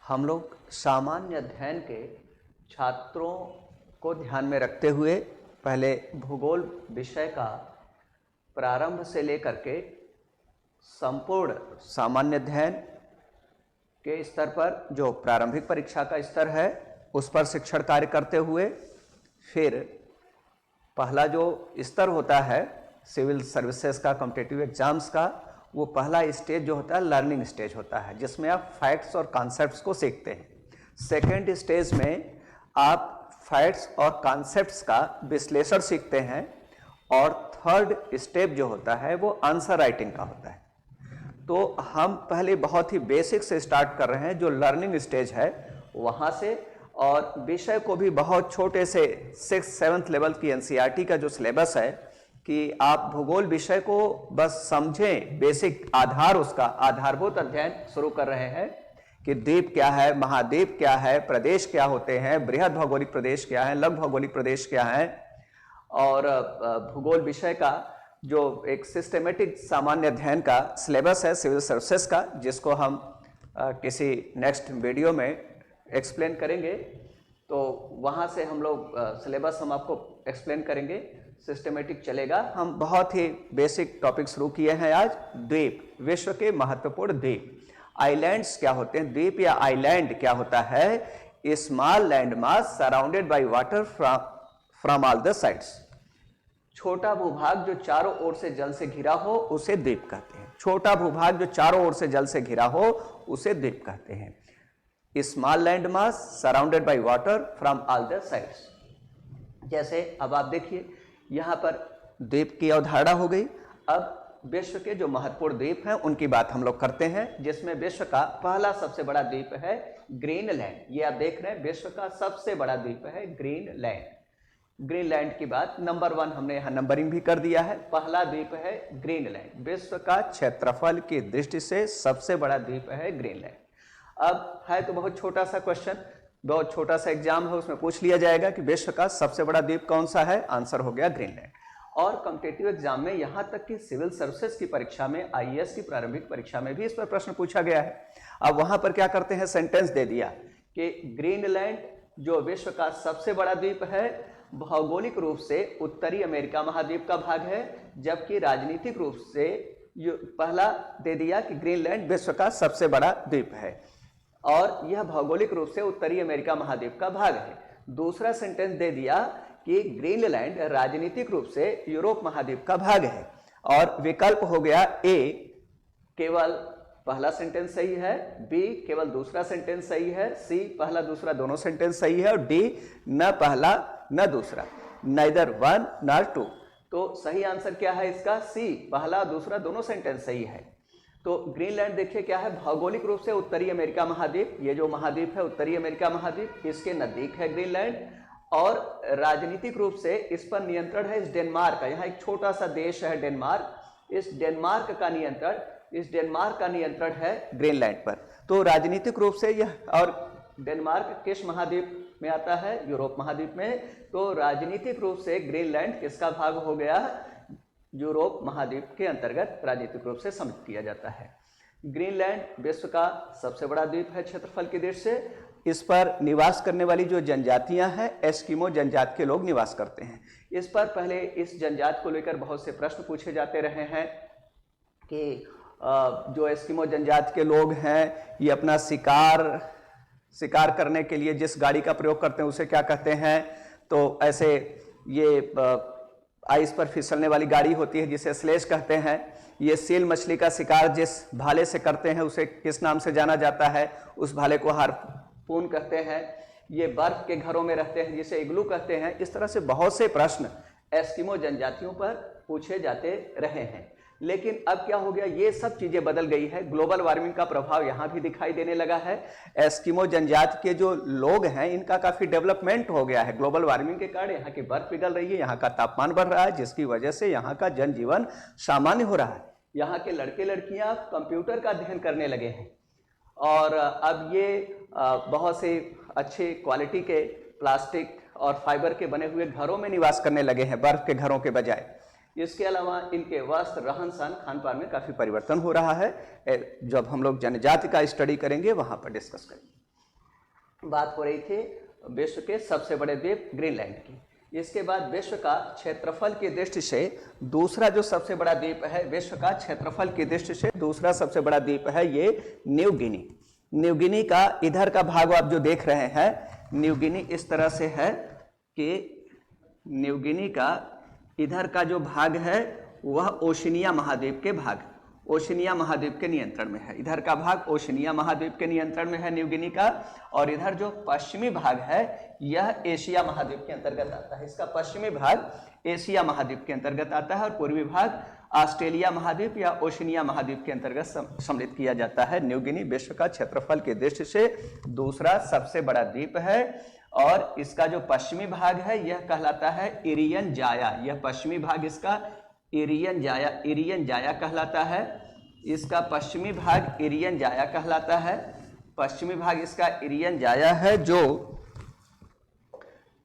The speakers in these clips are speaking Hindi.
हम लोग सामान्य अध्ययन के छात्रों को ध्यान में रखते हुए पहले भूगोल विषय का प्रारंभ से लेकर के संपूर्ण सामान्य अध्ययन के स्तर पर जो प्रारंभिक परीक्षा का स्तर है उस पर शिक्षण कार्य करते हुए फिर पहला जो स्तर होता है सिविल सर्विसेज का कॉम्पिटिटिव एग्जाम्स का, वो पहला स्टेज जो होता है लर्निंग स्टेज होता है जिसमें आप फैक्ट्स और कॉन्सेप्ट्स को सीखते हैं। सेकेंड स्टेज में आप फैक्ट्स और कॉन्सेप्ट्स का विश्लेषण सीखते हैं और थर्ड स्टेप जो होता है वो आंसर राइटिंग का होता है। तो हम पहले बहुत ही बेसिक से स्टार्ट कर रहे हैं जो लर्निंग स्टेज है वहाँ से, और विषय को भी बहुत छोटे से 6th-7th लेवल की एनसीईआरटी का जो सिलेबस है कि आप भूगोल विषय को बस समझें, बेसिक आधार उसका आधारभूत अध्ययन शुरू कर रहे हैं कि द्वीप क्या है, महाद्वीप क्या है, प्रदेश क्या होते हैं, बृहद भौगोलिक प्रदेश क्या है, लघु भौगोलिक प्रदेश क्या है, और भूगोल विषय का जो एक सिस्टमेटिक सामान्य अध्ययन का सिलेबस है सिविल सर्विसेज का, जिसको हम किसी नेक्स्ट वीडियो में एक्सप्लेन करेंगे। तो वहाँ से हम लोग सिलेबस हम आपको एक्सप्लेन करेंगे, सिस्टमेटिक चलेगा। हम बहुत ही बेसिक टॉपिक शुरू किए हैं आज। द्वीप, विश्व के महत्वपूर्ण द्वीप। आइलैंड्स क्या होते हैं? द्वीप या आइलैंड क्या होता है? Small land mass surrounded by water from all the sides. छोटा भूभाग जो चारों ओर से जल से घिरा हो उसे द्वीप कहते हैं। छोटा भूभाग जो चारों ओर से जल से घिरा हो उसे द्वीप कहते हैं। Small land mass surrounded by water from all the sides. जैसे अब आप देखिए यहाँ पर द्वीप की अवधारणा हो गई। अब विश्व के जो महत्वपूर्ण द्वीप हैं उनकी बात हम लोग करते हैं, जिसमें विश्व का पहला सबसे बड़ा द्वीप है ग्रीनलैंड। ये आप देख रहे हैं विश्व का सबसे बड़ा द्वीप है ग्रीनलैंड। ग्रीनलैंड की बात नंबर 1 हमने यहाँ नंबरिंग भी कर दिया है। पहला द्वीप है ग्रीनलैंड। विश्व का क्षेत्रफल की दृष्टि से सबसे बड़ा द्वीप है ग्रीनलैंड। अब है तो बहुत छोटा सा क्वेश्चन, बहुत छोटा सा एग्जाम है, उसमें पूछ लिया जाएगा कि विश्व का सबसे बड़ा द्वीप कौन सा है? आंसर हो गया ग्रीनलैंड। और कॉम्पिटिटिव एग्जाम में यहाँ तक कि सिविल सर्विसेज की परीक्षा में, आईएएस की प्रारंभिक परीक्षा में भी इस पर प्रश्न पूछा गया है। अब वहां पर क्या करते हैं, सेंटेंस दे दिया कि ग्रीनलैंड जो विश्व का सबसे बड़ा द्वीप है भौगोलिक रूप से उत्तरी अमेरिका महाद्वीप का भाग है, जबकि राजनीतिक रूप से पहला दे दिया कि ग्रीनलैंड विश्व का सबसे बड़ा द्वीप है और यह भौगोलिक रूप से उत्तरी अमेरिका महाद्वीप का भाग है। दूसरा सेंटेंस दे दिया कि ग्रीनलैंड राजनीतिक रूप से यूरोप महाद्वीप का भाग है। और विकल्प हो गया ए केवल पहला सेंटेंस सही है, बी केवल दूसरा सेंटेंस सही है, सी पहला दूसरा दोनों सेंटेंस सही है और डी न पहला न दूसरा, नाइदर 1 नॉर 2। तो सही आंसर क्या है इसका? सी, पहला दूसरा दोनों सेंटेंस सही है। तो ग्रीनलैंड देखिए क्या है, भौगोलिक रूप से उत्तरी अमेरिका महाद्वीप, ये जो महाद्वीप है उत्तरी अमेरिका महाद्वीप, इसके नजदीक है ग्रीनलैंड। और राजनीतिक रूप से इस पर नियंत्रण है इस डेनमार्क का। यहाँ एक छोटा सा देश है डेनमार्क, इस डेनमार्क का नियंत्रण है ग्रीनलैंड पर। तो राजनीतिक रूप से यह, और डेनमार्क किस महाद्वीप में आता है? यूरोप महाद्वीप में। तो राजनीतिक रूप से ग्रीनलैंड किसका भाग हो गया? यूरोप महाद्वीप के अंतर्गत राजनीतिक रूप से समझ किया जाता है। ग्रीनलैंड विश्व का सबसे बड़ा द्वीप है क्षेत्रफल की दृष्टि से। इस पर निवास करने वाली जो जनजातियां हैं एस्किमो जनजाति के लोग निवास करते हैं। इस पर पहले इस जनजाति को लेकर बहुत से प्रश्न पूछे जाते रहे हैं कि जो एस्किमो जनजाति के लोग हैं ये अपना शिकार करने के लिए जिस गाड़ी का प्रयोग करते हैं उसे क्या कहते हैं? तो ऐसे ये आइस पर फिसलने वाली गाड़ी होती है जिसे स्लेज कहते हैं। ये सील मछली का शिकार जिस भाले से करते हैं उसे किस नाम से जाना जाता है? उस भाले को हार्पून कहते हैं। ये बर्फ के घरों में रहते हैं जिसे इग्लू कहते हैं। इस तरह से बहुत से प्रश्न एस्किमो जनजातियों पर पूछे जाते रहे हैं। लेकिन अब क्या हो गया, ये सब चीजें बदल गई है। ग्लोबल वार्मिंग का प्रभाव यहाँ भी दिखाई देने लगा है। एस्किमो जनजाति के जो लोग हैं इनका काफी डेवलपमेंट हो गया है। ग्लोबल वार्मिंग के कारण यहाँ की बर्फ पिघल रही है, यहाँ का तापमान बढ़ रहा है, जिसकी वजह से यहाँ का जनजीवन सामान्य हो रहा है। यहाँ के लड़के लड़कियां कंप्यूटर का अध्ययन करने लगे हैं और अब ये बहुत से अच्छे क्वालिटी के प्लास्टिक और फाइबर के बने हुए घरों में निवास करने लगे हैं बर्फ के घरों के बजाय। इसके अलावा इनके वस्त्र, रहन सहन, खान पान में काफी परिवर्तन हो रहा है। जब हम लोग जनजाति का स्टडी करेंगे वहां पर डिस्कस करेंगे। बात हो रही थी विश्व के सबसे बड़े द्वीप ग्रीनलैंड की। इसके बाद विश्व का क्षेत्रफल की दृष्टि से दूसरा जो सबसे बड़ा द्वीप है, विश्व का क्षेत्रफल की दृष्टि से दूसरा सबसे बड़ा द्वीप है ये न्यू गिनी। न्यू गिनी का इधर का भाग आप जो देख रहे हैं, न्यू गिनी इस तरह से है कि न्यू गिनी का इधर का जो भाग है वह ओशिनिया महाद्वीप के भाग, ओशिनिया महाद्वीप के नियंत्रण में है। इधर का भाग ओशिनिया महाद्वीप के नियंत्रण में है न्यू गिनी का, और इधर जो पश्चिमी भाग है यह एशिया महाद्वीप के अंतर्गत आता है। इसका पश्चिमी भाग एशिया महाद्वीप के अंतर्गत आता है और पूर्वी भाग ऑस्ट्रेलिया महाद्वीप या ओशिनिया महाद्वीप के अंतर्गत सम्मिलित किया जाता है। न्यू गिनी विश्व का क्षेत्रफल की दृष्टि से दूसरा सबसे बड़ा द्वीप है और इसका जो पश्चिमी भाग है यह कहलाता है इरियन जाया। यह पश्चिमी भाग इसका इरियन जाया कहलाता है। इसका पश्चिमी भाग इरियन जाया कहलाता है। पश्चिमी भाग इसका इरियन जाया है, जो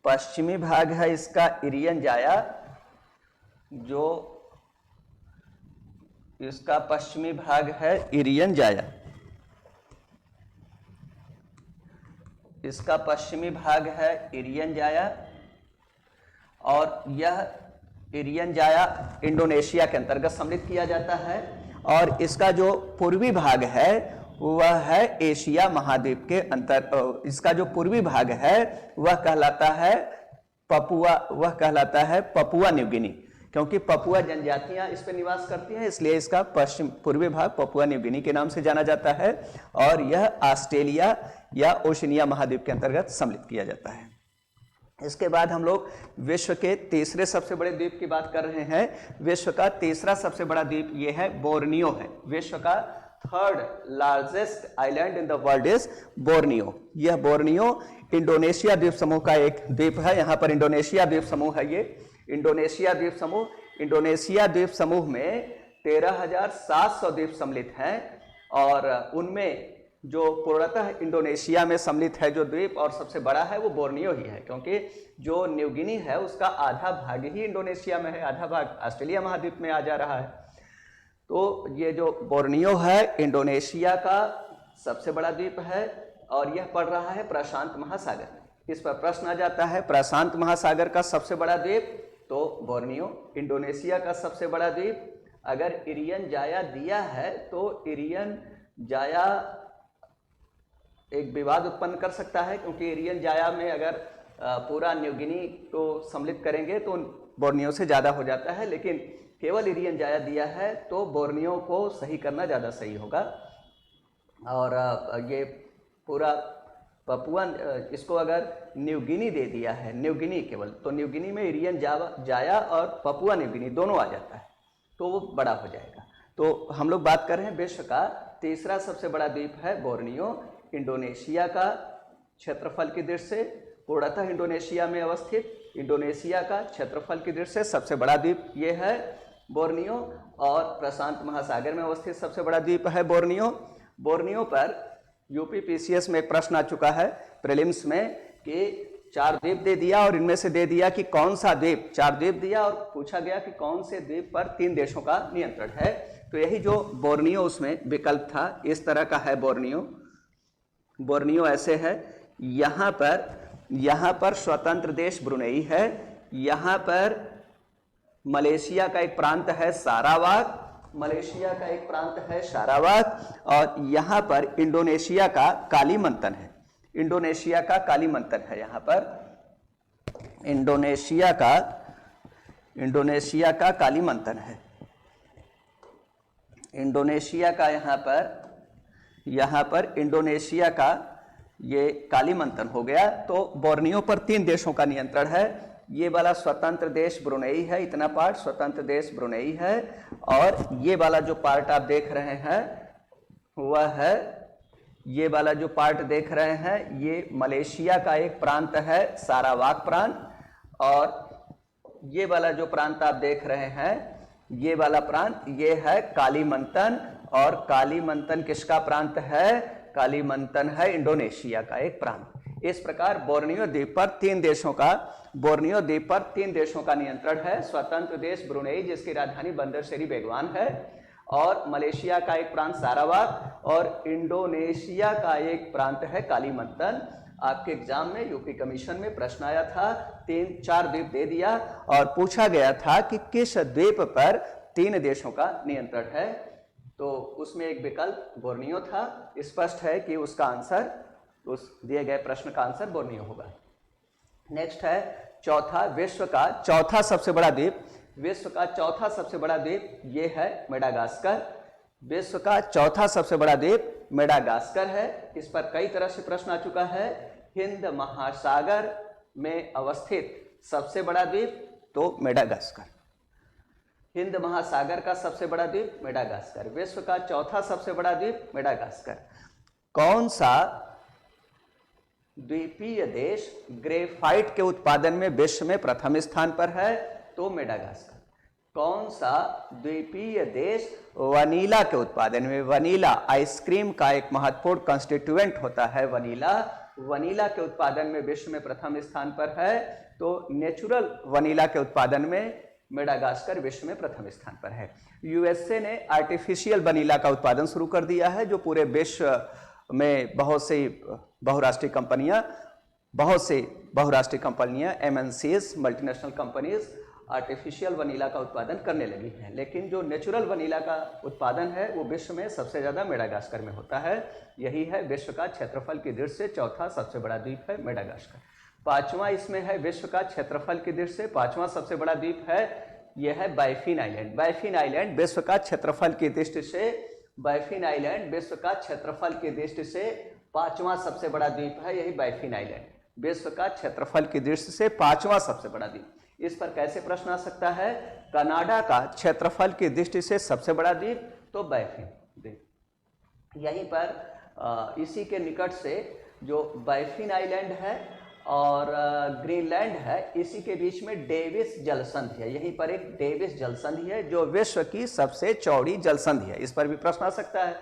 पश्चिमी भाग है इसका इरियन जाया, जो इसका पश्चिमी भाग है इरियन जाया। इसका पश्चिमी भाग है इरियन जाया और यह इरियन जाया इंडोनेशिया के अंतर्गत सम्मिलित किया जाता है। और इसका जो पूर्वी भाग है वह है एशिया महाद्वीप के इसका जो पूर्वी भाग है वह कहलाता है पपुआ न्यू गिनी, क्योंकि पपुआ जनजातियां इस पर निवास करती हैं, इसलिए इसका पूर्वी भाग पपुआ न्यू गिनी के नाम से जाना जाता है और यह ऑस्ट्रेलिया या ओशिनिया महाद्वीप के अंतर्गत सम्मिलित किया जाता है। इसके बाद हम लोग विश्व के तीसरे सबसे बड़े द्वीप की बात कर रहे हैं। विश्व का तीसरा सबसे बड़ा द्वीप यह है बोर्नियो है। विश्व का third largest island in the world is Borneo. यह बोर्नियो इंडोनेशिया द्वीप समूह का एक द्वीप है। यहाँ पर इंडोनेशिया द्वीप समूह है। ये इंडोनेशिया द्वीप समूह में 13,700 द्वीप सम्मिलित हैं और उनमें जो पूर्णतः इंडोनेशिया में सम्मिलित है जो द्वीप और सबसे बड़ा है वो बोर्नियो ही है, क्योंकि जो न्यू गिनी है उसका आधा भाग ही इंडोनेशिया में है, आधा भाग ऑस्ट्रेलिया महाद्वीप में आ जा रहा है। तो ये जो बोर्नियो है इंडोनेशिया का सबसे बड़ा द्वीप है और यह पड़ रहा है प्रशांत महासागर में। इस पर प्रश्न आ जाता है प्रशांत महासागर का सबसे बड़ा द्वीप, तो बोर्नियो। इंडोनेशिया का सबसे बड़ा द्वीप, अगर इरियन जाया दिया है तो इरियन जाया एक विवाद उत्पन्न कर सकता है, क्योंकि इरियन जाया में अगर पूरा न्यू गिनी को सम्मिलित करेंगे तो बोर्नियो से ज़्यादा हो जाता है, लेकिन केवल इरियन जाया दिया है तो बोर्नियो को सही करना ज़्यादा सही होगा। और ये पूरा पपुआ, इसको अगर न्यू गिनी दे दिया है, न्यू गिनी केवल, तो न्यू गिनी में इरियन जाया और पपुआ न्यू गिनी दोनों आ जाता है तो वो बड़ा हो जाएगा। तो हम लोग बात कर रहे हैं विश्व का तीसरा सबसे बड़ा द्वीप है बोर्नियो। इंडोनेशिया का क्षेत्रफल की दृष्टि से पूर्णतः इंडोनेशिया में अवस्थित, इंडोनेशिया का क्षेत्रफल की दृष्टि से सबसे बड़ा द्वीप ये है बोर्नियो और प्रशांत महासागर में अवस्थित सबसे बड़ा द्वीप है बोर्नियो। बोर्नियो पर यूपीपीसीएस में एक प्रश्न आ चुका है प्रीलिम्स में कि 4 द्वीप दे दिया और इनमें से दे दिया कि कौन सा द्वीप, 4 द्वीप दिया और पूछा गया कि कौन से द्वीप पर 3 देशों का नियंत्रण है। तो यही जो बोर्नियो उसमें विकल्प था, इस तरह का है बोर्नियो। बोर्नियो ऐसे है, यहाँ पर स्वतंत्र देश ब्रुनेई है, यहाँ पर मलेशिया का एक प्रांत है सारावाक, और यहाँ पर इंडोनेशिया का कालीमंतन है। इंडोनेशिया का कालीमंतन है, यहाँ पर इंडोनेशिया का कालीमंतन है। इंडोनेशिया का यहाँ पर इंडोनेशिया का ये कालीमंतन हो गया। तो बोर्नियो पर 3 देशों का नियंत्रण है। ये वाला स्वतंत्र देश ब्रुनेई है, इतना पार्ट स्वतंत्र देश ब्रुनेई है, और ये वाला जो पार्ट आप देख रहे हैं वह है, ये वाला जो पार्ट देख रहे हैं ये मलेशिया का एक प्रांत है सारावाक प्रांत, और ये वाला जो प्रांत आप देख रहे हैं ये वाला प्रांत ये है कालीमंतन। और कालीमंतन किसका प्रांत है? कालीमंतन है इंडोनेशिया का एक प्रांत। इस प्रकार बोर्नियो द्वीप पर 3 देशों का नियंत्रण है। स्वतंत्र देश ब्रुनेई जिसकी राजधानी बंदर शेरी बेगवान है, और मलेशिया का एक प्रांत सारावाक, और इंडोनेशिया का एक प्रांत है कालीमंतन। आपके एग्जाम में यूपी कमीशन में प्रश्न आया था, 3-4 द्वीप दे दिया और पूछा गया था कि किस द्वीप पर 3 देशों का नियंत्रण है। तो उसमें एक विकल्प बोर्नियो था। स्पष्ट है कि उसका आंसर, उस दिए गए प्रश्न का आंसर बोर्नियो होगा। नेक्स्ट है चौथा, विश्व का चौथा सबसे बड़ा द्वीप। विश्व का चौथा सबसे बड़ा द्वीप ये है मेडागास्कर। विश्व का चौथा सबसे बड़ा द्वीप मेडागास्कर है। इस पर कई तरह से प्रश्न आ चुका है। हिंद महासागर में अवस्थित सबसे बड़ा द्वीप तो मेडागास्कर। हिंद महासागर का सबसे बड़ा द्वीप मेडागास्कर। विश्व का चौथा सबसे बड़ा द्वीप मेडागास्कर। कौन सा द्वीपीय देश ग्रेफाइट के उत्पादन में विश्व में प्रथम स्थान पर है तो मेडागास्कर। कौन सा द्वीपीय देश वनीला के उत्पादन में, वनीला आइसक्रीम का एक महत्वपूर्ण कंस्टिट्यूएंट होता है वनीला, वनीला के उत्पादन में विश्व में प्रथम स्थान पर है तो नेचुरल वनीला के उत्पादन में मेडागास्कर विश्व में प्रथम स्थान पर है। यूएसए ने आर्टिफिशियल वनीला का उत्पादन शुरू कर दिया है, जो पूरे विश्व में बहुत सी बहुराष्ट्रीय कंपनियां MNCs, multinational companies artificial vanilla का उत्पादन करने लगी हैं। लेकिन जो नेचुरल वनीला का उत्पादन है वो विश्व में सबसे ज़्यादा मेडागास्कर में होता है। यही है विश्व का क्षेत्रफल की दृष्टि से चौथा सबसे बड़ा द्वीप है मेडागास्कर। पांचवा इसमें है विश्व का क्षेत्रफल की दृष्टि से पांचवा सबसे बड़ा द्वीप है, यह है बायफिन आइलैंड। बायफिन आइलैंड विश्व का क्षेत्रफल की दृष्टि से, बायफिन आइलैंड विश्व का क्षेत्रफल की दृष्टि से पांचवा सबसे बड़ा द्वीप है। यही बायफिन आइलैंड विश्व का क्षेत्रफल की दृष्टि से पांचवा सबसे बड़ा द्वीप। इस पर कैसे प्रश्न आ सकता है? कनाडा का क्षेत्रफल की दृष्टि से सबसे बड़ा द्वीप तो बायफिन द्वीप। यहीं पर इसी के निकट से जो बायफिन आइलैंड है और ग्रीनलैंड है, इसी के बीच में डेविस जलसंधि है। यहीं पर एक डेविस जलसंधि है जो विश्व की सबसे चौड़ी जलसंधि है। इस पर भी प्रश्न आ सकता है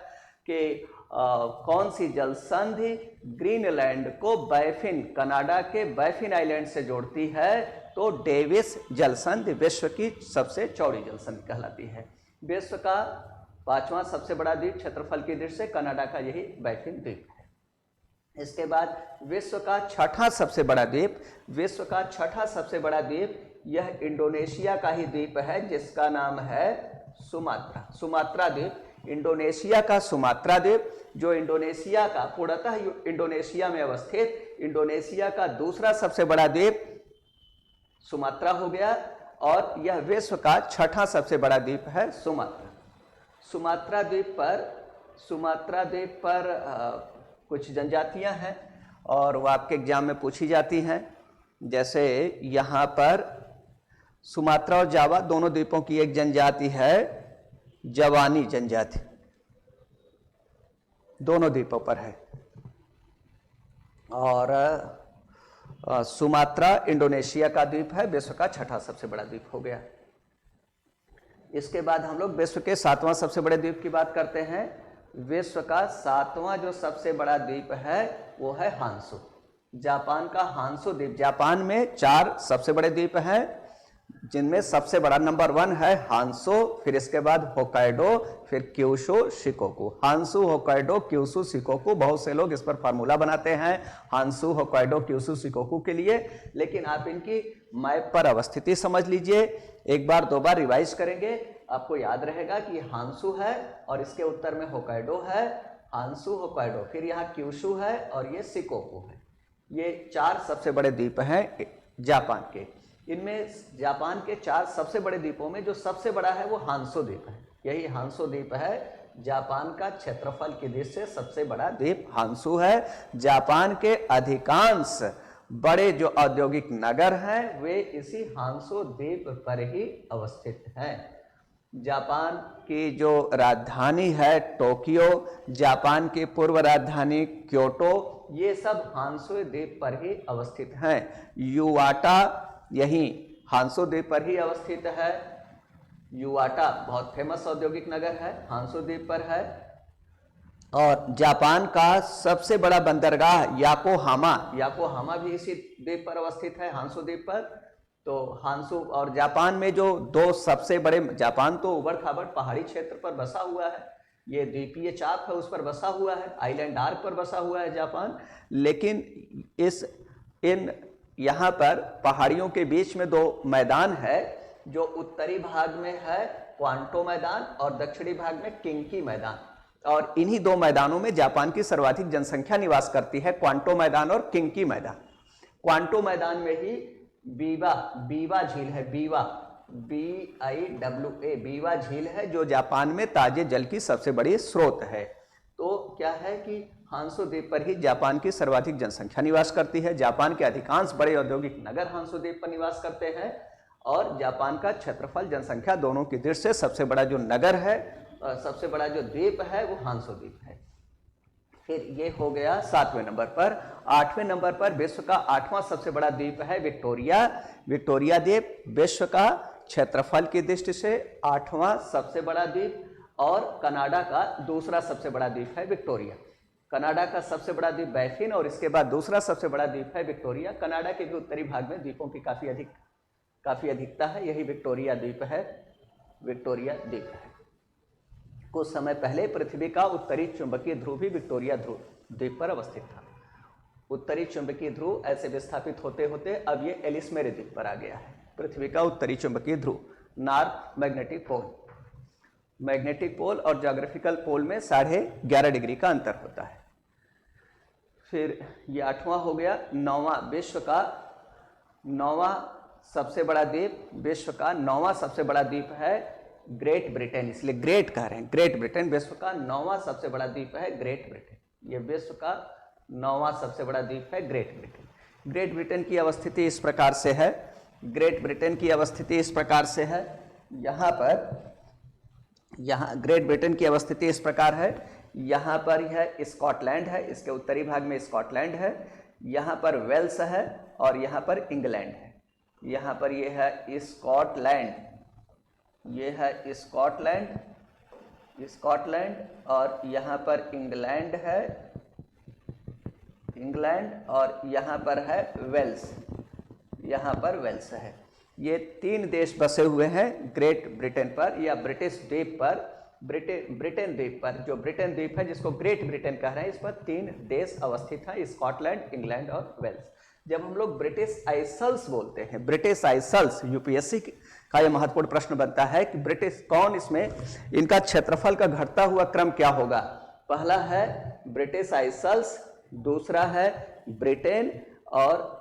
कि कौन सी जलसंधि ग्रीनलैंड को बायफिन, कनाडा के बायफिन आइलैंड से जोड़ती है तो डेविस जलसंधि विश्व की सबसे चौड़ी जलसंधि कहलाती है। विश्व का पांचवा सबसे बड़ा द्वीप क्षेत्रफल की दृष्टि से कनाडा का यही बायफिन द्वीप है। इसके बाद विश्व का छठा सबसे बड़ा द्वीप, विश्व का छठा सबसे बड़ा द्वीप यह इंडोनेशिया का ही द्वीप है जिसका नाम है सुमात्रा। सुमात्रा द्वीप, इंडोनेशिया का सुमात्रा द्वीप, जो इंडोनेशिया का पूर्णतः इंडोनेशिया में अवस्थित इंडोनेशिया का दूसरा सबसे बड़ा द्वीप सुमात्रा हो गया और यह विश्व का छठा सबसे बड़ा द्वीप है सुमात्रा। सुमात्रा द्वीप पर कुछ जनजातियां हैं और वो आपके एग्जाम में पूछी जाती हैं। जैसे यहाँ पर सुमात्रा और जावा दोनों द्वीपों की एक जनजाति है जवानी जनजाति, दोनों द्वीपों पर है। और सुमात्रा इंडोनेशिया का द्वीप है, विश्व का छठा सबसे बड़ा द्वीप हो गया। इसके बाद हम लोग विश्व के सातवां सबसे बड़े द्वीप की बात करते हैं। विश्व का सातवां जो सबसे बड़ा द्वीप है वो है हांसू, जापान का हांसू द्वीप। जापान में 4 सबसे बड़े द्वीप हैं जिनमें सबसे बड़ा नंबर 1 है हांसू, फिर इसके बाद होकाइडो, फिर Kyushu, Shikoku. Honshu, Hokkaido, Kyushu, Shikoku, बहुत से लोग इस पर फार्मूला बनाते हैं हांसू, होकाइडो, क्यूशू, शिकोकू के लिए, लेकिन आप इनकी मैप पर अवस्थिति समझ लीजिए। एक बार 2 बार रिवाइज करेंगे आपको याद रहेगा कि हांसू है और इसके उत्तर में होकाइडो है, हांसू, होकाइडो, फिर यहाँ क्यूशू है और ये शिकोकू है। ये 4 सबसे बड़े द्वीप हैं जापान के। इनमें जापान के 4 सबसे बड़े द्वीपों में जो सबसे बड़ा है वो हांसू द्वीप है। यही हांसू द्वीप है, जापान का क्षेत्रफल की दृष्टि से सबसे बड़ा द्वीप हांसू है। जापान के अधिकांश बड़े जो औद्योगिक नगर हैं वे इसी हांसू द्वीप पर ही अवस्थित हैं। जापान की जो राजधानी है टोक्यो, जापान की पूर्व राजधानी क्योटो, ये सब हांसू द्वीप पर ही अवस्थित हैं। युवाटा यही हांसू द्वीप पर ही अवस्थित है। युवाटा बहुत फेमस औद्योगिक नगर है, हांसू द्वीप पर है। और जापान का सबसे बड़ा बंदरगाह याकोहामा, याकोहामा भी इसी द्वीप पर अवस्थित है, हांसू द्वीप पर। तो हांसू और जापान में जो 2 सबसे बड़े, जापान तो उबड़ खाबड़ पहाड़ी क्षेत्र पर बसा हुआ है, ये द्वीपीय चाप है उस पर बसा हुआ है, आइलैंड आर्क पर बसा हुआ है जापान। लेकिन इन यहाँ पर पहाड़ियों के बीच में दो मैदान है, जो उत्तरी भाग में है क्वांटो मैदान और दक्षिणी भाग में किंकी मैदान, और इन्हीं दो मैदानों में जापान की सर्वाधिक जनसंख्या निवास करती है, क्वांटो मैदान और किंकी मैदान। क्वांटो मैदान में ही बीवा झील है, BIWA बीवा झील है, जो जापान में ताजे जल की सबसे बड़ी स्रोत है। तो क्या है कि हांसो द्वीप पर ही जापान की सर्वाधिक जनसंख्या निवास करती है। जापान के अधिकांश बड़े औद्योगिक नगर हांसो द्वीप पर निवास करते हैं, और जापान का क्षेत्रफल जनसंख्या दोनों की दृष्टि से सबसे बड़ा जो नगर है, सबसे बड़ा जो द्वीप है वो हांसो द्वीप है। फिर ये हो गया 7वें नंबर पर। 8वें नंबर पर विश्व का 8वां सबसे बड़ा द्वीप है विक्टोरिया। विक्टोरिया द्वीप विश्व का क्षेत्रफल की दृष्टि से 8वां सबसे बड़ा द्वीप, और कनाडा का दूसरा सबसे बड़ा द्वीप है विक्टोरिया। कनाडा का सबसे बड़ा द्वीप बैफिन, और इसके बाद दूसरा सबसे बड़ा द्वीप है विक्टोरिया। कनाडा के भी उत्तरी भाग में द्वीपों की काफी अधिकता है, यही विक्टोरिया द्वीप है, विक्टोरिया द्वीप है। कुछ समय पहले पृथ्वी का उत्तरी चुंबकीय ध्रुव भी विक्टोरिया ध्रुव द्वीप पर अवस्थित था। उत्तरी चुंबकीय ध्रुव ऐसे विस्थापित होते होते अब ये एलिसमेरे द्वीप पर आ गया है। पृथ्वी का उत्तरी चुंबकीय ध्रुव, north magnetic pole. Magnetic pole और ज्योग्राफिकल पोल में 11.5 डिग्री का अंतर होता है। फिर ये 8वां हो गया। 9वां विश्व का 9वां सबसे बड़ा द्वीप, विश्व का 9वां सबसे बड़ा द्वीप है ग्रेट ब्रिटेन, इसलिए ग्रेट कह रहे हैं। ग्रेट ब्रिटेन विश्व का 9वां सबसे बड़ा द्वीप है ग्रेट ब्रिटेन। ये विश्व का 9वां सबसे बड़ा द्वीप है ग्रेट ब्रिटेन। ग्रेट ब्रिटेन की अवस्थिति इस प्रकार से है। ग्रेट ब्रिटेन की अवस्थिति इस प्रकार से है। यहाँ ग्रेट ब्रिटेन की अवस्थिति इस प्रकार है। यहाँ पर यह स्कॉटलैंड है, इसके उत्तरी भाग में स्कॉटलैंड है। यहाँ पर वेल्स है और यहाँ पर इंग्लैंड है। यहाँ पर यह है स्कॉटलैंड, ये है स्कॉटलैंड और यहाँ पर इंग्लैंड है, इंग्लैंड, और यहाँ पर है वेल्स, यहाँ पर वेल्स है। ये 3 देश बसे हुए हैं ग्रेट ब्रिटेन पर या ब्रिटिश द्वीप पर, ब्रिटेन द्वीप पर। जो ब्रिटेन द्वीप है जिसको ग्रेट ब्रिटेन कह रहे हैं, इस पर 3 देश अवस्थित हैं, स्कॉटलैंड, इंग्लैंड और वेल्स। जब हम लोग ब्रिटिश आइसल्स बोलते हैं, ब्रिटिश आइसल्स, यूपीएससी का यह महत्वपूर्ण प्रश्न बनता है कि ब्रिटिश कौन, इसमें इनका क्षेत्रफल का घटता हुआ क्रम क्या होगा। पहला है ब्रिटिश आइसल्स, दूसरा है ब्रिटेन, और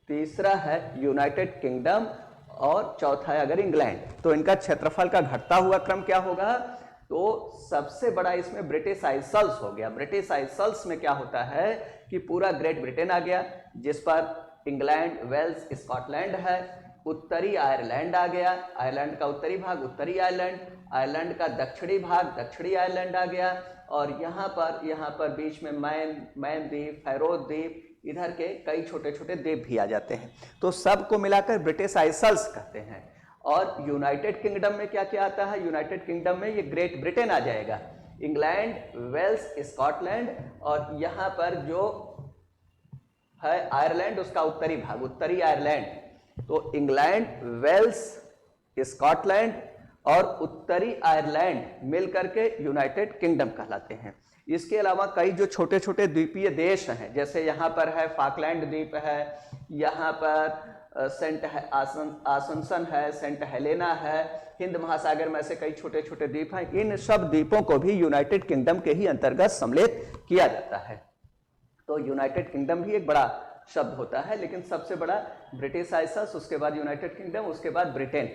तीसरा है यूनाइटेड किंगडम, और चौथा है अगर इंग्लैंड। तो इनका क्षेत्रफल का घटता हुआ क्रम क्या होगा। तो सबसे बड़ा इसमें ब्रिटिश आइसल्स हो गया। ब्रिटिश आइसल्स में क्या होता है कि पूरा ग्रेट ब्रिटेन आ गया, जिस पर इंग्लैंड, वेल्स, स्कॉटलैंड है। उत्तरी आयरलैंड आ गया, आयरलैंड का उत्तरी भाग उत्तरी आयरलैंड, आयरलैंड का दक्षिणी भाग दक्षिणी आयरलैंड आ गया, और यहाँ पर बीच में मैन द्वीप, फैरो द्वीप, इधर के कई छोटे छोटे द्वीप भी आ जाते हैं। तो सबको मिलाकर ब्रिटिश आइसल्स कहते हैं। और यूनाइटेड किंगडम में क्या क्या आता है। यूनाइटेड किंगडम में ये ग्रेट ब्रिटेन आ जाएगा, इंग्लैंड, वेल्स, स्कॉटलैंड, और यहाँ पर जो है आयरलैंड, उसका उत्तरी भाग उत्तरी आयरलैंड। तो इंग्लैंड, वेल्स, स्कॉटलैंड और उत्तरी आयरलैंड मिलकर के यूनाइटेड किंगडम कहलाते हैं। इसके अलावा कई जो छोटे छोटे द्वीपीय देश हैं, जैसे यहाँ पर है फाकलैंड द्वीप है, यहाँ पर सेंट आसंसन है, सेंट हेलेना है, हिंद महासागर में ऐसे कई छोटे छोटे द्वीप हैं। इन सब द्वीपों को भी यूनाइटेड किंगडम के ही अंतर्गत सम्मिलित किया जाता है। तो यूनाइटेड किंगडम भी एक बड़ा शब्द होता है, लेकिन सबसे बड़ा ब्रिटिश आइसल्स, उसके बाद यूनाइटेड किंगडम, उसके बाद ब्रिटेन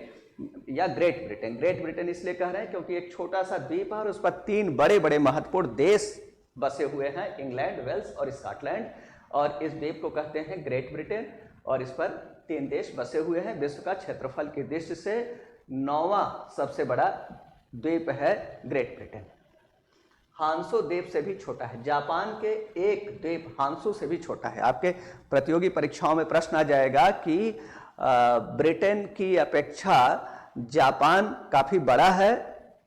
या ग्रेट ब्रिटेन। ग्रेट ब्रिटेन इसलिए कह रहे हैं क्योंकि एक छोटा सा द्वीप है और उस पर 3 बड़े बड़े महत्वपूर्ण देश बसे हुए हैं, इंग्लैंड, वेल्स और स्कॉटलैंड, और इस द्वीप को कहते हैं ग्रेट ब्रिटेन, और इस पर 3 देश बसे हुए हैं। विश्व का क्षेत्रफल की दृष्टि से 9वां सबसे बड़ा द्वीप है ग्रेट ब्रिटेन। हांसो द्वीप से भी छोटा है, जापान के एक द्वीप हांसो से भी छोटा है। आपके प्रतियोगी परीक्षाओं में प्रश्न आ जाएगा कि ब्रिटेन की अपेक्षा जापान काफ़ी बड़ा है,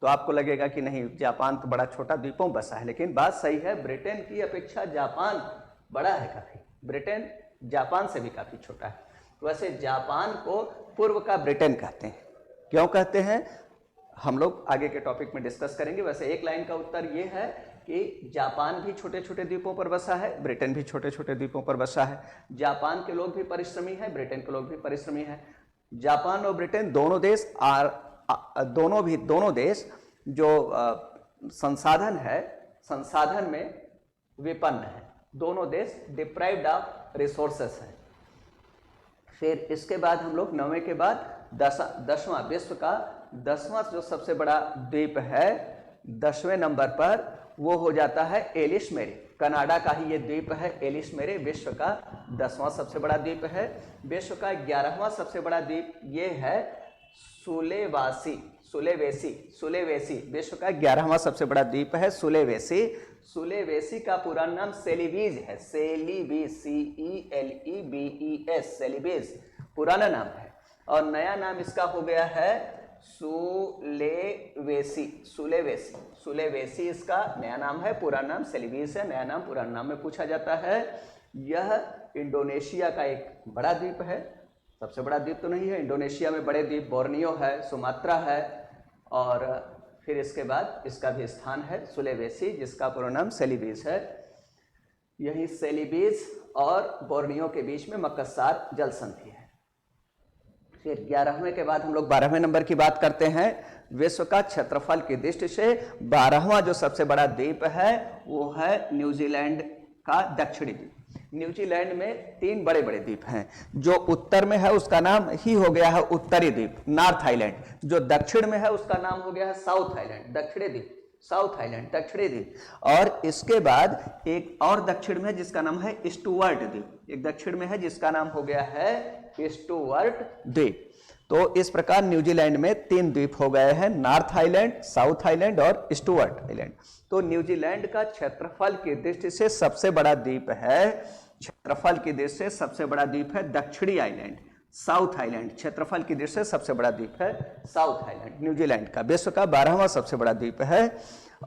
तो आपको लगेगा कि नहीं, जापान तो बड़ा छोटा द्वीपों बसा है, लेकिन बात सही है, ब्रिटेन की अपेक्षा जापान बड़ा है काफ़ी। ब्रिटेन जापान से भी काफ़ी छोटा है। वैसे जापान को पूर्व का ब्रिटेन कहते हैं। क्यों कहते हैं। हम लोग आगे के टॉपिक में डिस्कस करेंगे। वैसे एक लाइन का उत्तर ये है कि जापान भी छोटे छोटे द्वीपों पर बसा है, ब्रिटेन भी छोटे छोटे द्वीपों पर बसा है। जापान के लोग भी परिश्रमी हैं, ब्रिटेन के लोग भी परिश्रमी हैं। जापान और ब्रिटेन दोनों देश जो संसाधन में विपन्न है, दोनों देश डिप्राइव्ड ऑफ रिसोर्सेस हैं। फिर इसके बाद हम लोग 9वें के बाद 10वां, विश्व का 10वां जो सबसे बड़ा द्वीप है 10वें नंबर पर, वो हो जाता है एलिस मेरे। कनाडा का ही ये द्वीप है एलिस मेरे, विश्व का 10वां सबसे बड़ा द्वीप है। विश्व का 11वां सबसे बड़ा द्वीप ये है सुलेवेसी, विश्व का 11वां सबसे बड़ा द्वीप है सुलेवेसी का पूरा नाम सेलिबीज है, सेलिबीज पुराना नाम है, और नया नाम इसका हो गया है सुलेवेसी इसका नया नाम है, पुराना नाम सेलिबीज है, नया नाम पुराना नाम में पूछा जाता है। यह इंडोनेशिया का एक बड़ा द्वीप है, सबसे बड़ा द्वीप तो नहीं है, इंडोनेशिया में बड़े द्वीप बोर्नियो है, सुमात्रा है, और फिर इसके बाद इसका भी स्थान है सुलेवेसी, जिसका पूरा नाम सेलिबीज है। यही सेलिबीज और बोर्नियो के बीच में मक्कसार जल संधि है। फिर 11वें के बाद हम लोग 12वें नंबर की बात करते हैं। विश्व का क्षेत्रफल की दृष्टि से 12वां जो सबसे बड़ा द्वीप है वो है न्यूजीलैंड का दक्षिणी द्वीप। न्यूजीलैंड में 3 बड़े बड़े द्वीप हैं। जो उत्तर में है उसका नाम ही हो गया है उत्तरी द्वीप, नॉर्थ आइलैंड। जो दक्षिण में है उसका नाम हो गया है साउथ आइलैंड, दक्षिणी द्वीप, दक्षिणी द्वीप। और इसके बाद एक और दक्षिण में जिसका नाम है स्टुअर्ट द्वीप, एक दक्षिण में है जिसका नाम हो गया है स्टुअर्ट द्वीप। तो इस प्रकार न्यूजीलैंड में 3 द्वीप हो गए हैं, नॉर्थ आइलैंड, साउथ आइलैंड और स्टुअर्ट आइलैंड। तो न्यूजीलैंड का क्षेत्रफल की दृष्टि से सबसे बड़ा द्वीप है, क्षेत्रफल की दृष्टि से सबसे बड़ा द्वीप है दक्षिणी आइलैंड, साउथ आइलैंड। क्षेत्रफल की दृष्टि से सबसे बड़ा द्वीप है साउथ आइलैंड न्यूजीलैंड का, विश्व का 12वां सबसे बड़ा द्वीप है।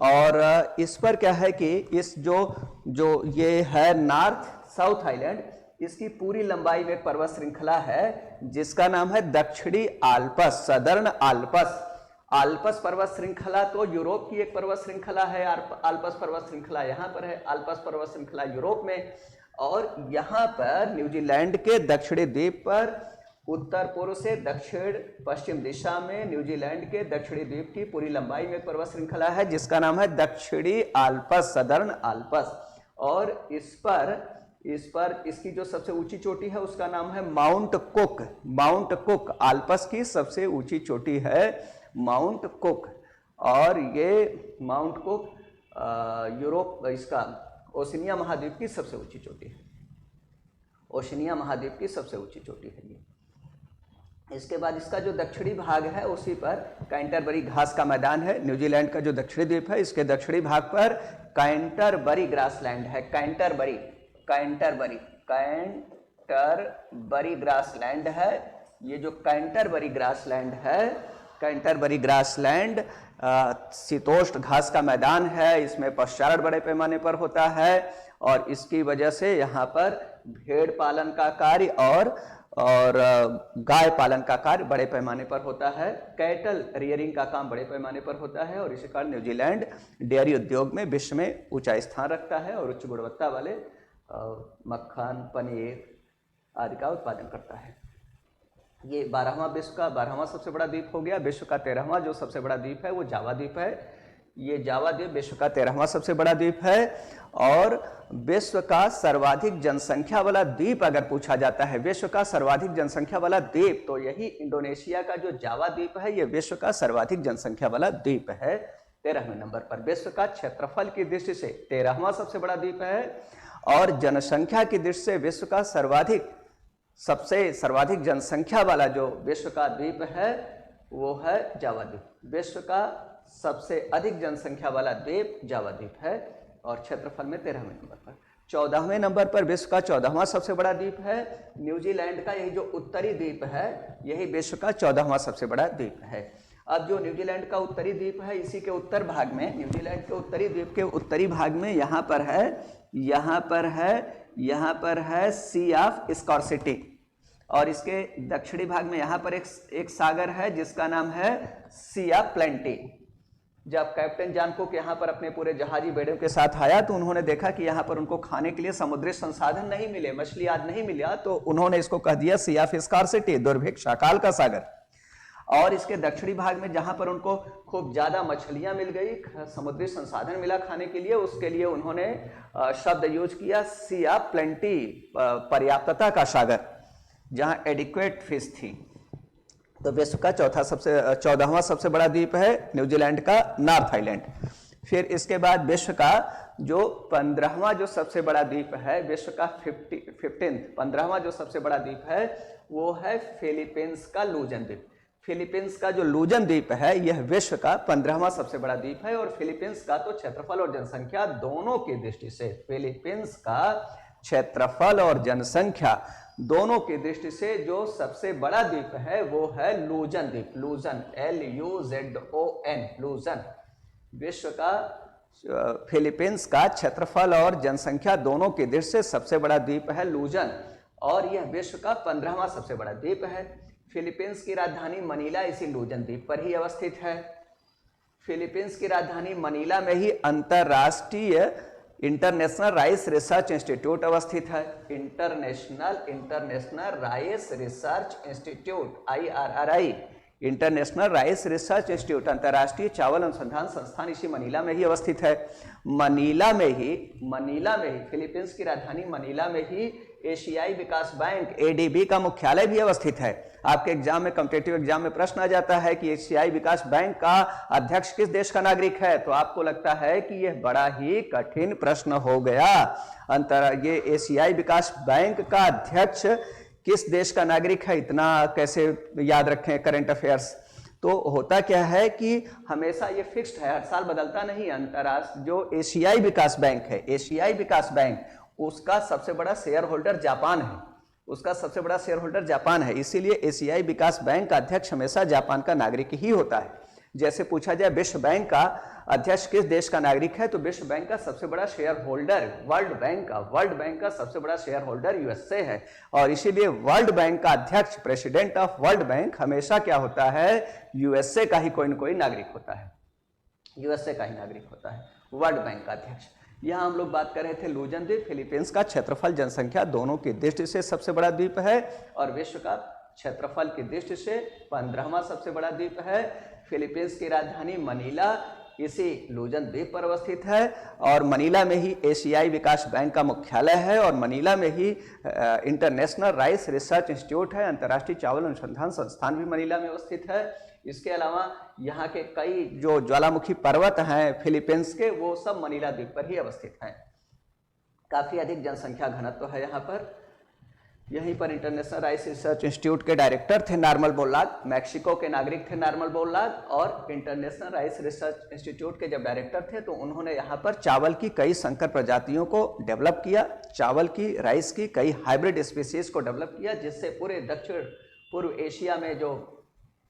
और इस पर क्या है कि इस जो ये है नॉर्थ साउथ आइलैंड, इसकी पूरी लंबाई में एक पर्वत श्रृंखला है जिसका नाम है दक्षिणी आल्पस, सदर्न आल्पस। आल्पस पर्वत श्रृंखला तो यूरोप की एक पर्वत श्रृंखला है, आल्पस पर्वत श्रृंखला यहाँ पर है, आल्पस पर्वत श्रृंखला यूरोप में। और यहाँ पर न्यूजीलैंड के दक्षिणी द्वीप पर उत्तर पूर्व से दक्षिण पश्चिम दिशा में न्यूजीलैंड के दक्षिणी द्वीप की पूरी लंबाई में एक पर्वत श्रृंखला है जिसका नाम है दक्षिणी आल्पस, सदर्न आल्पस। और इस पर इसकी जो सबसे ऊंची चोटी है उसका नाम है माउंट कुक। आल्पस की सबसे ऊंची चोटी है माउंट कुक, और ये माउंट कुक यूरोप इसका ओशिनिया महाद्वीप की सबसे ऊंची चोटी है, ओशिनिया महाद्वीप की सबसे ऊंची चोटी है ये। इसके बाद इसका जो दक्षिणी भाग है उसी पर कैंटरबरी घास का मैदान है। न्यूजीलैंड का जो दक्षिणी द्वीप है इसके दक्षिणी भाग पर कैंटरबरी ग्रासलैंड है, कैंटरबरी ग्रासलैंड है। ये जो कैंटरबरी ग्रासलैंड शीतोष्ण घास का मैदान है, इसमें पशुचारण बड़े पैमाने पर होता है, और इसकी वजह से यहाँ पर भेड़ पालन का कार्य और गाय पालन का कार्य बड़े पैमाने पर होता है, कैटल रियरिंग का काम बड़े पैमाने पर होता है, और इसी कारण न्यूजीलैंड डेयरी उद्योग में विश्व में ऊंचा स्थान रखता है और उच्च गुणवत्ता वाले मक्खन, पनीर आदि का उत्पादन करता है। ये 12वां विश्व का 12वां सबसे बड़ा द्वीप हो गया। विश्व का 13वां जो सबसे बड़ा द्वीप है वो जावा द्वीप है। ये जावा द्वीप विश्व का 13वां सबसे बड़ा द्वीप है। और विश्व का सर्वाधिक जनसंख्या वाला द्वीप अगर पूछा जाता है, विश्व का सर्वाधिक जनसंख्या वाला द्वीप, तो यही इंडोनेशिया का जो जावा द्वीप है ये विश्व का सर्वाधिक जनसंख्या वाला द्वीप है 13वें नंबर पर। विश्व का क्षेत्रफल की दृष्टि से 13वां सबसे बड़ा द्वीप है, और जनसंख्या की दृष्टि से विश्व का सर्वाधिक जनसंख्या वाला जो विश्व का द्वीप है वो है जावा द्वीप। विश्व का सबसे अधिक जनसंख्या वाला द्वीप जावा द्वीप है, और क्षेत्रफल में 13वें नंबर पर। 14वें नंबर पर विश्व का 14वां सबसे बड़ा द्वीप है न्यूजीलैंड का, यही जो उत्तरी द्वीप है यही विश्व का 14वां सबसे बड़ा द्वीप है। अब जो न्यूजीलैंड का उत्तरी द्वीप है इसी के उत्तर भाग में, न्यूजीलैंड के उत्तरी द्वीप के उत्तरी भाग में यहाँ पर है सी ऑफ स्कॉर्सिटी, और इसके दक्षिणी भाग में यहाँ पर एक सागर है जिसका नाम है सी ऑफ प्लेंटी। जब कैप्टन जॉन कुक यहाँ पर अपने पूरे जहाजी बेड़ों के साथ आया तो उन्होंने देखा कि यहाँ पर उनको खाने के लिए समुद्री संसाधन नहीं मिले, मछली आज नहीं मिला, तो उन्होंने इसको कह दिया सी ऑफ स्कार्सिटी, दुर्भिक्ष, अकाल का सागर। और इसके दक्षिणी भाग में जहां पर उनको खूब ज्यादा मछलियां मिल गई, समुद्री संसाधन मिला खाने के लिए, उसके लिए उन्होंने शब्द यूज किया सी ऑफ प्लेंटी, पर्याप्तता का सागर, जहां एडिक्वेट फिश थी। तो विश्व का 14वां सबसे बड़ा द्वीप है न्यूजीलैंड का नॉर्थ आइलैंड। फिर इसके बाद विश्व का जो 15वां जो सबसे बड़ा द्वीप है, विश्व का 15वां जो सबसे बड़ा द्वीप है वो है फिलीपींस का लूजन द्वीप। फिलीपींस का जो लूजन द्वीप है यह विश्व का 15वां सबसे बड़ा द्वीप है। और फिलीपींस का तो क्षेत्रफल और जनसंख्या दोनों की दृष्टि से, फिलीपींस का क्षेत्रफल और जनसंख्या दोनों की दृष्टि से जो सबसे बड़ा द्वीप है वो है लूजन द्वीप। लूजन, LUZON, लूजन। विश्व का फिलीपींस का क्षेत्रफल और जनसंख्या दोनों की दृष्टि से सबसे बड़ा द्वीप है लूजन, और यह विश्व का 15वां सबसे बड़ा द्वीप है। फिलीपींस की राजधानी मनीला इसी लूजन द्वीप पर ही अवस्थित है। फिलीपींस की राजधानी मनीला में ही अंतरराष्ट्रीय इंटरनेशनल राइस रिसर्च इंस्टीट्यूट अवस्थित है। International rice research institute, IRRI, international rice research institute, अंतर्राष्ट्रीय चावल अनुसंधान संस्थान इसी मनीला में ही अवस्थित है। मनीला में ही फिलीपींस की राजधानी मनीला में ही एशियाई विकास बैंक ADB का मुख्यालय भी अवस्थित है। आपके एग्जाम में, कॉम्पिटिटिव एग्जाम में प्रश्न आ जाता है कि एशियाई विकास बैंक का अध्यक्ष किस देश का नागरिक है, तो आपको लगता है कि यह बड़ा ही कठिन प्रश्न हो गया। ये एशियाई विकास बैंक का अध्यक्ष किस देश का नागरिक है, इतना कैसे याद रखें करंट अफेयर्स। तो होता क्या है कि हमेशा ये फिक्स्ड है, हर साल बदलता नहीं। अंतरराष्ट्रीय जो एशियाई विकास बैंक है, एशियाई विकास बैंक, उसका सबसे बड़ा शेयर होल्डर जापान है, इसीलिए एशियाई विकास बैंक का अध्यक्ष हमेशा जापान का नागरिक ही होता है। जैसे पूछा जाए विश्व बैंक का अध्यक्ष किस देश का नागरिक है, तो विश्व बैंक का सबसे बड़ा शेयर होल्डर वर्ल्ड बैंक का सबसे बड़ा शेयर होल्डर USA है, और इसीलिए वर्ल्ड बैंक का अध्यक्ष, प्रेसिडेंट ऑफ वर्ल्ड बैंक, हमेशा क्या होता है, USA का ही कोई न कोई नागरिक होता है, वर्ल्ड बैंक का अध्यक्ष। यहाँ हम लोग बात कर रहे थे लूजन द्वीप। फिलीपींस का क्षेत्रफल, जनसंख्या दोनों की दृष्टि से सबसे बड़ा द्वीप है, और विश्व का क्षेत्रफल की दृष्टि से 15वां सबसे बड़ा द्वीप है। फिलीपींस की राजधानी मनीला इसी लूजन द्वीप पर अवस्थित है, और मनीला में ही एशियाई विकास बैंक का मुख्यालय है, और मनीला में ही इंटरनेशनल राइस रिसर्च इंस्टीट्यूट है, अंतर्राष्ट्रीय चावल अनुसंधान संस्थान भी मनीला में अवस्थित है। इसके अलावा यहाँ के कई जो ज्वालामुखी पर्वत हैं फिलीपींस के, वो सब मनीला द्वीप पर ही अवस्थित हैं। काफी अधिक जनसंख्या घनत्व है यहाँ पर। यहीं पर इंटरनेशनल राइस रिसर्च इंस्टीट्यूट के डायरेक्टर थे नॉर्मन बोरलाग, मैक्सिको के नागरिक थे नॉर्मन बोरलाग, और इंटरनेशनल राइस रिसर्च इंस्टीट्यूट के जब डायरेक्टर थे तो उन्होंने यहाँ पर चावल की कई संकर प्रजातियों को डेवलप किया, चावल की, राइस की कई हाइब्रिड स्पीसीज को डेवलप किया, जिससे पूरे दक्षिण पूर्व एशिया में जो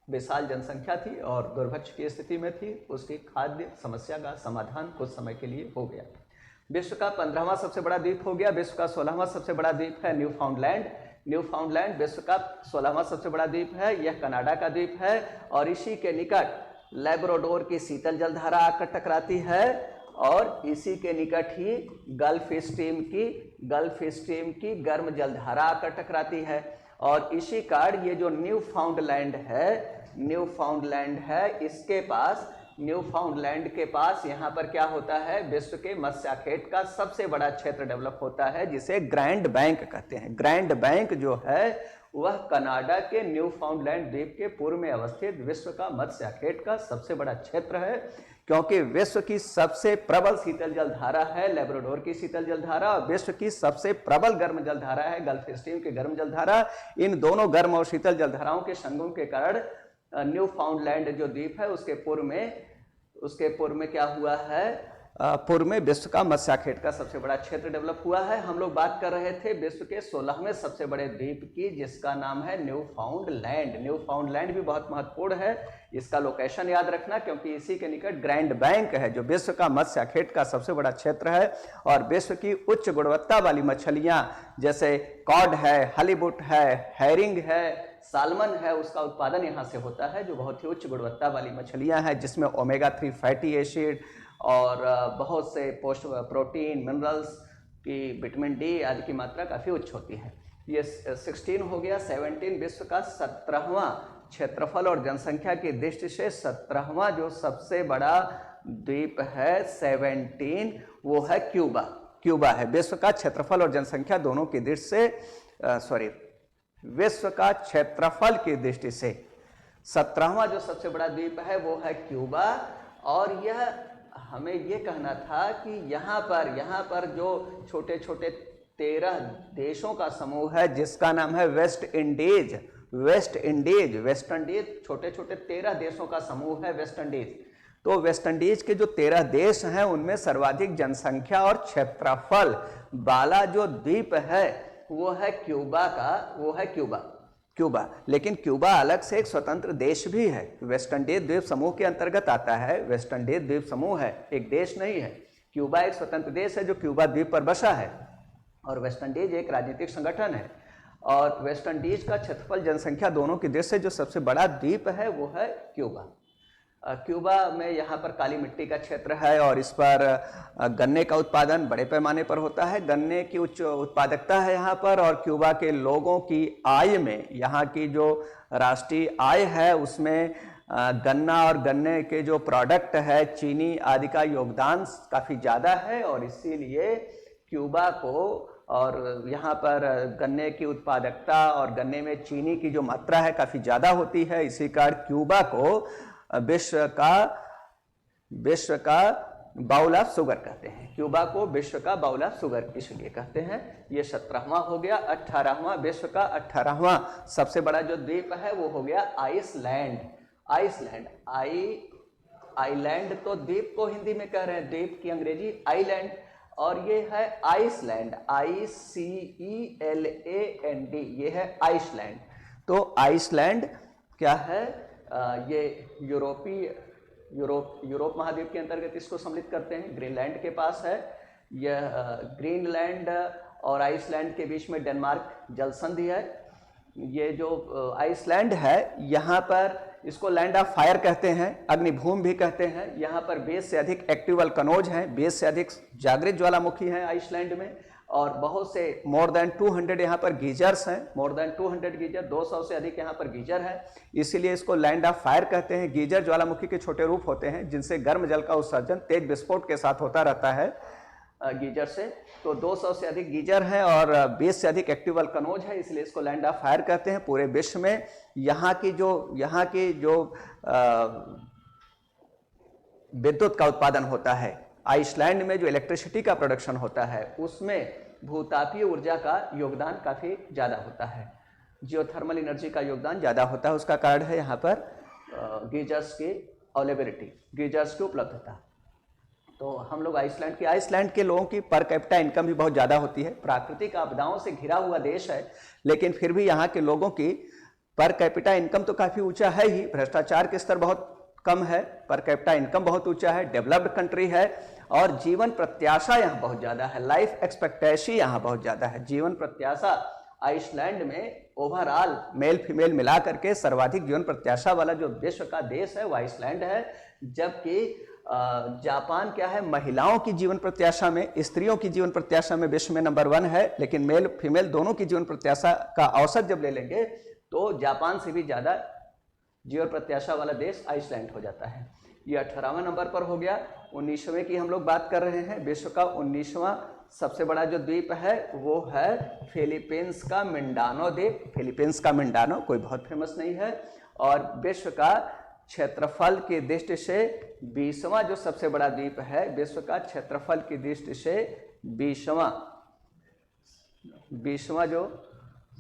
विशाल जनसंख्या थी और दुर्भिक्ष की स्थिति में थी, उसकी खाद्य समस्या का समाधान कुछ समय के लिए हो गया। विश्व का 15वां सबसे बड़ा द्वीप हो गया। विश्व का 16वां सबसे बड़ा द्वीप है न्यूफाउंडलैंड विश्व का 16वां सबसे बड़ा द्वीप है। यह कनाडा का द्वीप है, और इसी के निकट लैब्राडोर की शीतल जलधारा आकर टकराती है, और इसी के निकट ही गल्फ स्ट्रीम की गर्म जलधारा आकर टकराती है। और इसी कारण ये जो न्यूफाउंडलैंड है, इसके पास, न्यूफाउंडलैंड के पास यहाँ पर क्या होता है, विश्व के मत्स्याखेट का सबसे बड़ा क्षेत्र डेवलप होता है, जिसे ग्रैंड बैंक कहते हैं। ग्रैंड बैंक जो है वह कनाडा के न्यूफाउंडलैंड द्वीप के पूर्व में अवस्थित विश्व का मत्स्याखेट का सबसे बड़ा क्षेत्र है, क्योंकि विश्व की सबसे प्रबल शीतल जलधारा है लैब्राडोर की शीतल जलधारा, और विश्व की सबसे प्रबल गर्म जलधारा है गल्फ स्ट्रीम की गर्म जलधारा। इन दोनों गर्म और शीतल जलधाराओं के संगम के कारण न्यूफाउंडलैंड जो द्वीप है उसके पूर्व में क्या हुआ है, पूर्व में विश्व का मत्स्याखेट का सबसे बड़ा क्षेत्र डेवलप हुआ है। हम लोग बात कर रहे थे विश्व के 16वें सबसे बड़े द्वीप की, जिसका नाम है new found land. New found land भी बहुत महत्वपूर्ण है, इसका लोकेशन याद रखना, क्योंकि इसी के निकट ग्रैंड बैंक है जो विश्व का मत्स्याखेट का सबसे बड़ा क्षेत्र है। और विश्व की उच्च गुणवत्ता वाली मछलियां जैसे कॉड है, हालीबुट है, हैरिंग है, सालमन है, उसका उत्पादन यहाँ से होता है, जो बहुत ही उच्च गुणवत्ता वाली मछलियां हैं, जिसमें ओमेगा 3 फैटी एसिड और बहुत से पोस्ट प्रोटीन, मिनरल्स की, विटामिन डी आदि की मात्रा काफ़ी उच्च होती है। ये 16 हो गया। 17 विश्व का 17वां क्षेत्रफल और जनसंख्या की दृष्टि से 17वां जो सबसे बड़ा द्वीप है 17, वो है क्यूबा। क्यूबा है विश्व का क्षेत्रफल और जनसंख्या दोनों की दृष्टि से, विश्व का क्षेत्रफल की दृष्टि से 17वां जो सबसे बड़ा द्वीप है वो है क्यूबा। और यह हमें ये कहना था कि यहाँ पर जो छोटे छोटे 13 देशों का समूह है, जिसका नाम है वेस्ट इंडीज, छोटे छोटे 13 देशों का समूह है वेस्ट इंडीज। तो वेस्ट इंडीज के जो 13 देश हैं उनमें सर्वाधिक जनसंख्या और क्षेत्रफल वाला जो द्वीप है वो है क्यूबा का, वो है क्यूबा। लेकिन क्यूबा अलग से एक स्वतंत्र देश भी है, वेस्ट इंडीज द्वीप समूह के अंतर्गत आता है। वेस्ट इंडीज द्वीप समूह है, एक देश नहीं है। क्यूबा एक स्वतंत्र देश है जो क्यूबा द्वीप पर बसा है, और वेस्ट इंडीज एक राजनीतिक संगठन है। और वेस्ट इंडीज का क्षेत्रफल जनसंख्या दोनों की दृष्टि से जो सबसे बड़ा द्वीप है वो है क्यूबा। क्यूबा में यहाँ पर काली मिट्टी का क्षेत्र है और इस पर गन्ने का उत्पादन बड़े पैमाने पर होता है। गन्ने की उच्च उत्पादकता है यहाँ पर, और क्यूबा के लोगों की आय में, यहाँ की जो राष्ट्रीय आय है उसमें गन्ना और गन्ने के जो प्रोडक्ट है, चीनी आदि का योगदान काफ़ी ज़्यादा है। और इसीलिए क्यूबा को, और यहाँ पर गन्ने की उत्पादकता और गन्ने में चीनी की जो मात्रा है काफ़ी ज़्यादा होती है। इसी कारण क्यूबा को विश्व का बाउल ऑफ शुगर कहते हैं। क्यूबा को विश्व का बाउल ऑफ शुगर इसलिए कहते हैं। ये 17वां हो गया। 18वां विश्व का 18वां सबसे बड़ा जो द्वीप है वो हो गया आइसलैंड। आइलैंड तो द्वीप को हिंदी में कह रहे हैं, द्वीप की अंग्रेजी आइलैंड, और ये है आइसलैंड, ICELAND, ये है आइसलैंड। तो आइसलैंड क्या है? ये यूरोप महाद्वीप के अंतर्गत इसको सम्मिलित करते हैं, ग्रीनलैंड के पास है। यह ग्रीनलैंड और आइसलैंड के बीच में डेनमार्क जल संधि है। ये जो आइसलैंड है यहाँ पर इसको लैंड ऑफ फायर कहते हैं, अग्निभूमि भी कहते हैं। यहाँ पर 20 से अधिक एक्टिव वल्कनोज हैं, 20 से अधिक जागृत ज्वालामुखी हैं आइसलैंड में, और बहुत से मोर देन 200 यहाँ पर गीजर्स हैं, मोर देन 200 गीजर, 200 से अधिक यहाँ पर गीजर हैं। इसीलिए इसको लैंड ऑफ फायर कहते हैं। गीजर ज्वालामुखी के छोटे रूप होते हैं जिनसे गर्म जल का उत्सर्जन तेज विस्फोट के साथ होता रहता है गीजर से। तो 200 से अधिक गीजर हैं और 20 से अधिक एक्टिव वल्कनोज है, इसलिए इसको लैंड ऑफ फायर कहते हैं। पूरे विश्व में यहाँ की जो विद्युत का उत्पादन होता है, आइसलैंड में जो इलेक्ट्रिसिटी का प्रोडक्शन होता है, उसमें भूतापीय ऊर्जा का योगदान काफ़ी ज़्यादा होता है, जियोथर्मल एनर्जी का योगदान ज़्यादा होता है। उसका कारण है यहाँ पर गीजर्स की अवेलेबिलिटी, गीजर्स की उपलब्धता। तो हम लोग आइसलैंड के लोगों की पर कैपिटा इनकम भी बहुत ज़्यादा होती है। प्राकृतिक आपदाओं से घिरा हुआ देश है, लेकिन फिर भी यहाँ के लोगों की पर कैपिटा इनकम तो काफ़ी ऊंचा है ही। भ्रष्टाचार के स्तर बहुत कम है, पर कैपिटा इनकम बहुत ऊंचा है, डेवलप्ड कंट्री है, और जीवन प्रत्याशा यहाँ बहुत ज़्यादा है, लाइफ एक्सपेक्टेंसी यहाँ बहुत ज़्यादा है। जीवन प्रत्याशा आइसलैंड में ओवरऑल मेल फीमेल मिला करके सर्वाधिक जीवन प्रत्याशा वाला जो विश्व का देश है वो आइसलैंड है। जबकि जापान क्या है, महिलाओं की जीवन प्रत्याशा में, स्त्रियों की जीवन प्रत्याशा में विश्व में नंबर 1 है, लेकिन मेल फीमेल दोनों की जीवन प्रत्याशा का औसत जब ले लेंगे तो जापान से भी ज़्यादा जीवन प्रत्याशा वाला देश आइसलैंड हो जाता है। ये 18वां नंबर पर हो गया। 19वें की हम लोग बात कर रहे हैं। विश्व का 19वां सबसे बड़ा जो द्वीप है वो है फिलीपींस का मिंडानो द्वीप। फिलीपींस का मिंडानो कोई बहुत फेमस नहीं है, और विश्व का क्षेत्रफल की दृष्टि से 20वां जो सबसे बड़ा द्वीप है, विश्व का क्षेत्रफल की दृष्टि से 20वां जो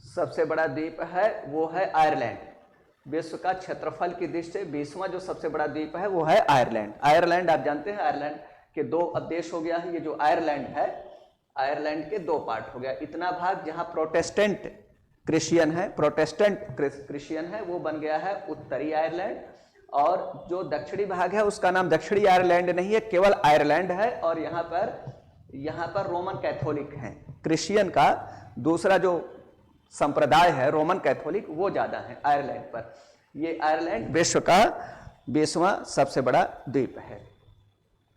सबसे बड़ा द्वीप है वो है आयरलैंड। विश्व का क्षेत्रफल की दृष्टि से 20वां जो सबसे बड़ा द्वीप है वो है आयरलैंड। आयरलैंड आप जानते हैं, आयरलैंड के 2 अब देश हो गया है। ये जो आयरलैंड है, आयरलैंड के 2 पार्ट हो गया। इतना भाग जहां प्रोटेस्टेंट क्रिश्चियन है वो बन गया है उत्तरी आयरलैंड, और जो दक्षिणी भाग है उसका नाम दक्षिणी आयरलैंड नहीं है, केवल आयरलैंड है। और यहाँ पर रोमन कैथोलिक हैं। क्रिश्चियन का दूसरा जो संप्रदाय है रोमन कैथोलिक, वो ज्यादा है आयरलैंड पर। ये आयरलैंड विश्व का 20वां सबसे बड़ा द्वीप है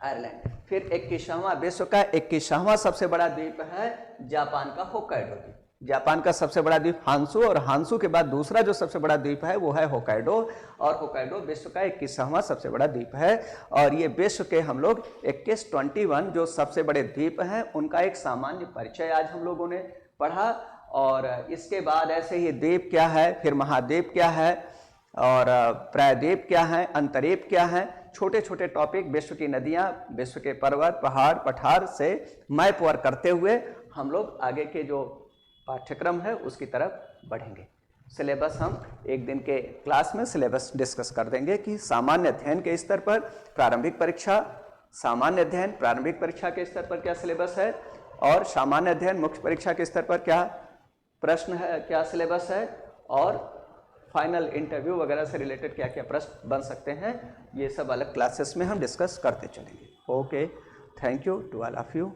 आयरलैंड। फिर 21वां विश्व का 21वां सबसे बड़ा द्वीप है जापान का होक्काइडो द्वीप। जापान का सबसे बड़ा द्वीप हांसू, और हांसू के बाद दूसरा जो सबसे बड़ा द्वीप है वो है होक्काइडो, और होक्काइडो विश्व का 21वां सबसे बड़ा द्वीप है। और ये विश्व के हम लोग 21 जो सबसे बड़े द्वीप हैं उनका एक सामान्य परिचय आज हम लोगों ने पढ़ा। और इसके बाद ऐसे ही द्वीप क्या है, फिर महाद्वीप क्या है, और प्रायद्वीप क्या है, अंतरीप क्या है, छोटे छोटे टॉपिक, विश्व की नदियां, विश्व के पर्वत, पहाड़, पठार से मैप वर्क करते हुए हम लोग आगे के जो पाठ्यक्रम है उसकी तरफ बढ़ेंगे। सिलेबस हम एक दिन के क्लास में सिलेबस डिस्कस कर देंगे कि सामान्य अध्ययन के स्तर पर प्रारंभिक परीक्षा, सामान्य अध्ययन प्रारंभिक परीक्षा के स्तर पर क्या सिलेबस है, और सामान्य अध्ययन मुख्य परीक्षा के स्तर पर क्या प्रश्न है, क्या सिलेबस है, और फाइनल इंटरव्यू वगैरह से रिलेटेड क्या क्या प्रश्न बन सकते हैं, ये सब अलग क्लासेस में हम डिस्कस करते चलेंगे। Okay, thank you to all of you.